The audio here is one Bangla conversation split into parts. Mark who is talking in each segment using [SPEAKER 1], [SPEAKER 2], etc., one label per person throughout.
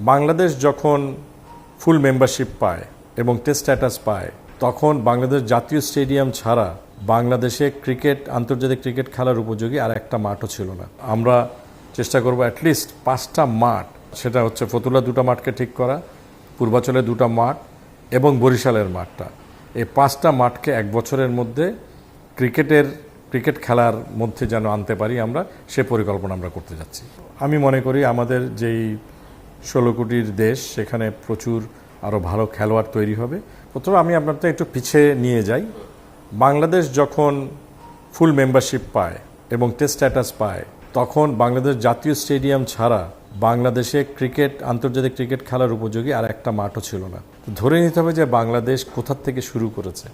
[SPEAKER 1] বাংলাদেশ যখন ফুল মেম্বারশিপ পায় এবং টেস্ট স্ট্যাটাস পায় তখন বাংলাদেশ জাতীয় স্টেডিয়াম ছাড়া বাংলাদেশে আন্তর্জাতিক ক্রিকেট খেলার উপযোগী আর একটা মাঠও ছিল না। আমরা চেষ্টা করব অ্যাটলিস্ট 5টা মাঠ, সেটা হচ্ছে ফতুল্লা 2টা মাঠকে ঠিক করা, পূর্বাচলে 2টা মাঠ এবং বরিশালের মাঠটা, এই 5টা মাঠকে 1 বছরের মধ্যে ক্রিকেট খেলার মধ্যে যেন আনতে পারি আমরা, সে পরিকল্পনা আমরা করতে যাচ্ছি। আমি মনে করি আমাদের যেই 16 কোটির দেশ, সেখানে প্রচুর আরও ভালো খেলোয়াড় তৈরি হবে। প্রথমে আমি আপনাদের একটু পিছিয়ে নিয়ে যাই। বাংলাদেশ যখন ফুল মেম্বারশিপ পায় এবং টেস্ট স্ট্যাটাস পায় তখন বাংলাদেশ জাতীয় স্টেডিয়াম ছাড়া বাংলাদেশে আন্তর্জাতিক ক্রিকেট খেলার উপযোগী আর একটা মাঠও ছিল না। ধরে নিতে হবে যে বাংলাদেশ কোথা থেকে শুরু করেছে।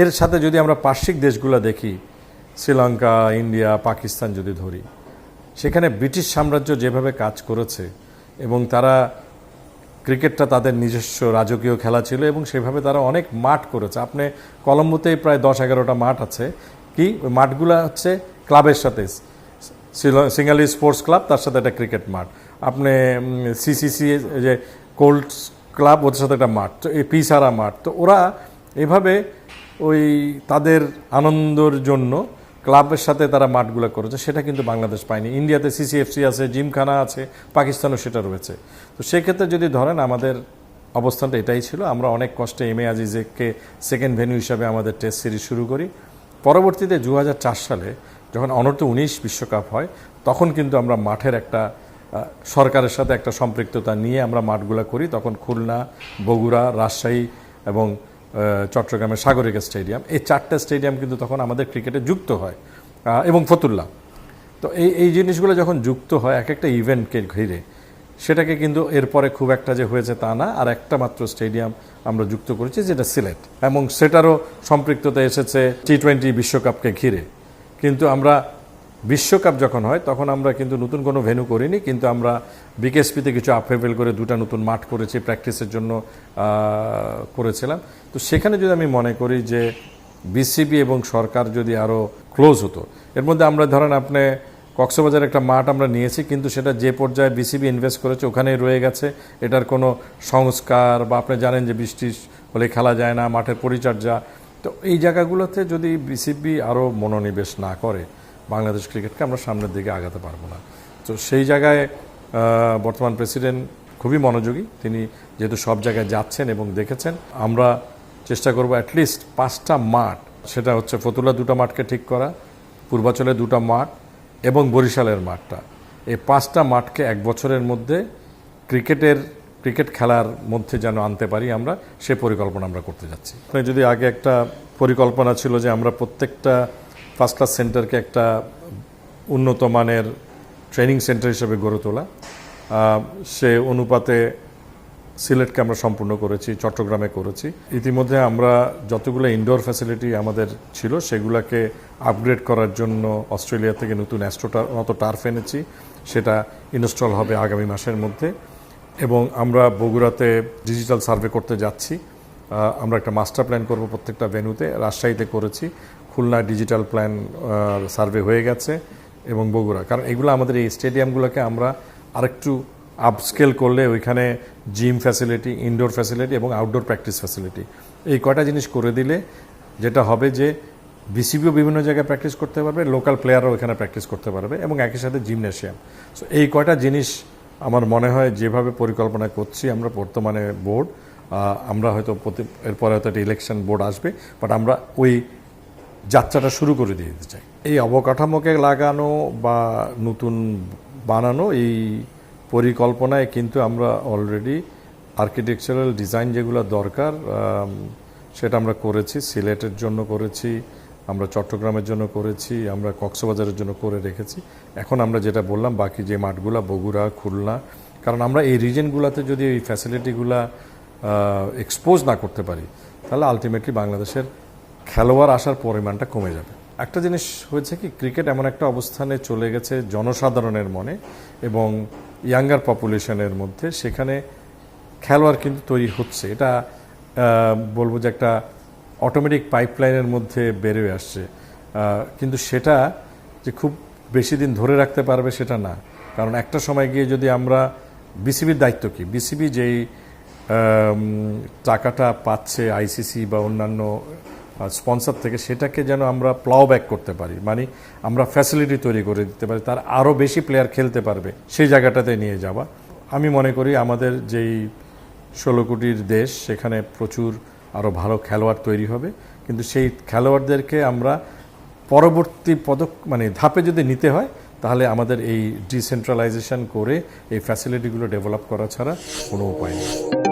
[SPEAKER 1] এর সাথে যদি আমরা পার্শ্বিক দেশগুলো দেখি, শ্রীলঙ্কা, ইন্ডিয়া, পাকিস্তান যদি ধরি, সেখানে ব্রিটিশ সাম্রাজ্য যেভাবে কাজ করেছে এবং তারা ক্রিকেটটা তাদের নিজস্ব রাজকীয় খেলা ছিল এবং সেভাবে তারা অনেক মাঠ করেছে। আপনি কলম্বোতেই প্রায় 10-11টা মাঠ আছে। কি ওই মাঠগুলো হচ্ছে ক্লাবের সাথে, সিঙ্গালি স্পোর্টস ক্লাব, তার সাথে একটা ক্রিকেট মাঠ। আপনি সিসিসি যে কোল্ড ক্লাব, ওদের সাথে একটা মাঠ, তো এই পিসারা মাঠ। তো ওরা এভাবে ওই তাদের আনন্দের জন্য ক্লাবের সাথে তারা মাঠগুলো করেছে, সেটা কিন্তু বাংলাদেশ পায়নি। ইন্ডিয়াতে সিসিএফসি আছে, জিমখানা আছে, পাকিস্তানও সেটা রয়েছে। তো সেক্ষেত্রে যদি ধরেন আমাদের অবস্থানটা এটাই ছিল, আমরা অনেক কষ্টে এম এ আজিজকে সেকেন্ড ভেন্যু হিসাবে আমাদের টেস্ট সিরিজ শুরু করি। পরবর্তীতে 2004 সালে যখন অনূর্ধ্ব-19 বিশ্বকাপ হয়, তখন কিন্তু আমরা মাঠের একটা সরকারের সাথে একটা সম্পৃক্ততা নিয়ে আমরা মাঠগুলো করি। তখন খুলনা, বগুড়া, রাজশাহী এবং চট্টগ্রামের সাগরিকা স্টেডিয়াম, এই 4টা স্টেডিয়াম কিন্তু তখন আমাদের ক্রিকেটে যুক্ত হয়, এবং ফতুল্লা। তো এই জিনিসগুলো যখন যুক্ত হয় এক একটা ইভেন্টকে ঘিরে, সেটাকে কিন্তু এরপরে খুব একটা যে হয়েছে তা না, আর একটা মাত্র স্টেডিয়াম আমরা যুক্ত করেছি, যেটা সিলেট, এবং সেটারও সম্পৃক্ততা এসেছে টি-20 বিশ্বকাপকে ঘিরে। কিন্তু আমরা বিশ্বকাপ যখন হয় তখন আমরা কিন্তু নতুন কোনো ভেন্যু করিনি, কিন্তু আমরা বিকেএসপিতে কিছু আপহেভেল করে 2টা নতুন মাঠ করেছি, প্র্যাকটিসের জন্য করেছিলাম। তো সেখানে যদি আমি মনে করি যে বিসিবি এবং সরকার যদি আরও ক্লোজ হতো, এর মধ্যে আমরা ধরেন আপনি কক্সবাজার একটা মাঠ আমরা নিয়েছি, কিন্তু সেটা যে পর্যায়ে বিসিবি ইনভেস্ট করেছে ওখানেই রয়ে গেছে। এটার কোনো সংস্কার বা আপনি জানেন যে বৃষ্টি হলে খেলা যায় না, মাঠের পরিচর্যা। তো এই জায়গাগুলোতে যদি বিসিবি আরও মনোনিবেশ না করে, বাংলাদেশ ক্রিকেটকে আমরা সামনের দিকে আগাতে পারবো না। তো সেই জায়গায় বর্তমান প্রেসিডেন্ট খুবই মনোযোগী, তিনি যেহেতু সব জায়গায় যাচ্ছেন এবং দেখেছেন। আমরা চেষ্টা করব অ্যাটলিস্ট 5টা মাঠ, সেটা হচ্ছে ফতুল্লা 2টা মাঠকে ঠিক করা, পূর্বাচলে 2টা মাঠ এবং বরিশালের মাঠটা, এই 5টা মাঠকে 1 বছরের মধ্যে ক্রিকেট খেলার মধ্যে যেন আনতে পারি আমরা, সে পরিকল্পনা আমরা করতে যাচ্ছি। যদি আগে একটা পরিকল্পনা ছিল যে আমরা প্রত্যেকটা ফার্স্ট ক্লাস সেন্টারকে একটা উন্নত মানের ট্রেনিং সেন্টার হিসেবে গড়ে তোলা, সে অনুপাতে সিলেটকে আমরা সম্পূর্ণ করেছি, চট্টগ্রামে করেছি। ইতিমধ্যে আমরা যতগুলো ইনডোর ফ্যাসিলিটি আমাদের ছিল সেগুলোকে আপগ্রেড করার জন্য অস্ট্রেলিয়া থেকে নতুন মতো টার্ফ এনেছি, সেটা ইনস্টল হবে আগামী মাসের মধ্যে। এবং আমরা বগুড়াতে ডিজিটাল সার্ভে করতে যাচ্ছি, আমরা একটা মাস্টার প্ল্যান করব প্রত্যেকটা ভেন্যুতে। রাজশাহীতে করেছি, খুলনা ডিজিটাল প্ল্যান সার্ভে হয়ে গেছে, এবং বগুড়া, কারণ এগুলো আমাদের এই স্টেডিয়ামগুলোকে আমরা আরেকটু আপস্কেল করলে ওইখানে জিম ফ্যাসিলিটি, ইনডোর ফ্যাসিলিটি এবং আউটডোর প্র্যাকটিস ফ্যাসিলিটি, এই কয়টা জিনিস করে দিলে যেটা হবে যে বিসিবিও বিভিন্ন জায়গায় প্র্যাকটিস করতে পারবে, লোকাল প্লেয়াররাও এখানে প্র্যাকটিস করতে পারবে, এবং একই সাথে জিমনেশিয়াম। সো এই কয়টা জিনিস আমার মনে হয় যেভাবে পরিকল্পনা করছি আমরা বর্তমানে বোর্ড, আমরা হয়তো এরপরে হয়তো একটা ইলেকশন বোর্ড আসবে, বাট আমরা ওই যাত্রাটা শুরু করে দিয়ে দিতে চাই। এই অবকাঠামোকে লাগানো বা নতুন বানানো, এই পরিকল্পনায় কিন্তু আমরা অলরেডি আর্কিটেকচারাল ডিজাইন যেগুলো দরকার সেটা আমরা করেছি। সিলেটের জন্য করেছি, আমরা চট্টগ্রামের জন্য করেছি, আমরা কক্সবাজারের জন্য করে রেখেছি। এখন আমরা যেটা বললাম বাকি যে মাঠগুলা, বগুড়া, খুলনা, কারণ আমরা এই রিজনগুলোতে যদি এই ফ্যাসিলিটিগুলা এক্সপোজ না করতে পারি, তাহলে আলটিমেটলি বাংলাদেশের খেলোয়াড় আসার পরিমাণটা কমে যাবে। একটা জিনিস হয়েছে কি, ক্রিকেট এমন একটা অবস্থানে চলে গেছে জনসাধারণের মনে এবং ইয়াঙ্গার পপুলেশনের মধ্যে, সেখানে খেলোয়াড় কিন্তু তৈরি হচ্ছে। এটা বলবো যে একটা অটোমেটিক পাইপলাইনের মধ্যে বেরোয় আসছে, কিন্তু সেটা যে খুব বেশি দিন ধরে রাখতে পারবে সেটা না। কারণ একটা সময় গিয়ে যদি আমরা বিসিবির দায়িত্ব কি? বিসিবি যেই টাকাটা পাচ্ছে আইসিসি বা অন্যান্য স্পন্সর থেকে, সেটাকে যেন আমরা প্লাও ব্যাক করতে পারি, মানে আমরা ফ্যাসিলিটি তৈরি করে দিতে পারি, তার আরও বেশি প্লেয়ার খেলতে পারবে সেই জায়গাটাতে নিয়ে যাওয়া। আমি মনে করি আমাদের যেই 16 কোটির দেশ, সেখানে প্রচুর আরও ভালো খেলোয়াড় তৈরি হবে, কিন্তু সেই খেলোয়াড়দেরকে আমরা পরবর্তী মানে ধাপে যদি নিতে হয়, তাহলে আমাদের এই ডিসেন্ট্রালাইজেশন করে এই ফ্যাসিলিটিগুলো ডেভেলপ করা ছাড়া কোনো উপায় নেই।